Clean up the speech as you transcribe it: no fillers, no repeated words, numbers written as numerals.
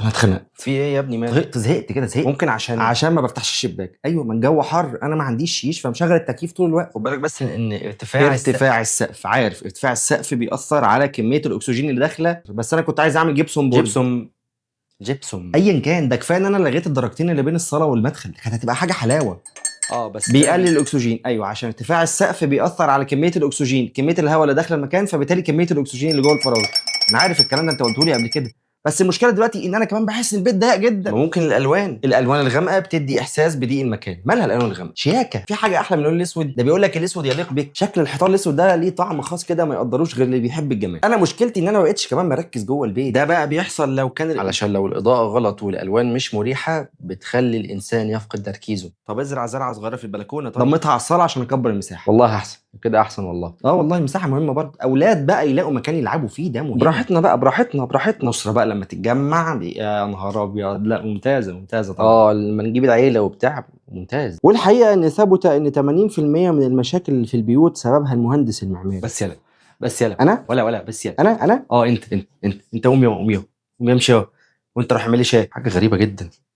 انا اتخنقت. في ايه يا ابني؟ زهقت كده زهقت. ممكن عشان ما بفتحش الشباك. ايوه، ما الجو حر، انا ما عنديش شيش فمشغل التكييف طول الوقت. خد بالك بس ان ارتفاع السقف، عارف ارتفاع السقف بيأثر على كميه الاكسجين اللي داخله، بس انا كنت عايز اعمل جبسون بورد. جبسون ايا كان، ده كفايه ان انا لغيت الدرجتين اللي بين الصاله والمدخل، كانت هتبقى حاجه حلاوه. بس بيقلل الاكسجين. ايوه، عشان ارتفاع السقف بيأثر على كميه الاكسجين، كميه الهواء اللي داخله المكان، فبالتالي كميه الاكسجين اللي جوه الفراغ. انا عارف الكلام ده، انت قلته لي قبل كده. بس المشكله دلوقتي ان انا كمان بحس ان البيت ضيق جدا. ممكن الالوان الغامقه بتدي احساس بضيق المكان. مالها الالوان الغامقه؟ شياكه. في حاجه احلى من اللون الاسود؟ ده بيقول لك الاسود يليق بك. شكل الحيطان الاسود ده ليه طعم خاص كده، ما يقدروش غير اللي بيحب الجمال. انا مشكلتي ان انا ما بقتش كمان مركز جوه البيت. ده بقى بيحصل لو كان علشان لو الاضاءه غلط والالوان مش مريحه بتخلي الانسان يفقد تركيزه. طب ازرع زرعه صغيره في البلكونه، طب ضمتها على الصاله عشان اكبر المساحه. والله احسن كده، احسن والله. والله المساحه مهمه برضه. اولاد بقى يلاقوا مكان يلعبوا فيه، ده مهم. براحتنا بقى، براحتنا. الاسره بقى لما تتجمع، يا نهار ابيض. لا، ممتازه طبعا. لما نجيب العيله وبتاع ممتاز. والحقيقه ان ثبت ان 80% من المشاكل اللي في البيوت سببها المهندس المعماري. بس يلا انا ولا بس يلا انا انت قوم يا قوم يا قوم امشي يا. وانت رايح اعمل لي شاي؟ حاجه غريبه جدا.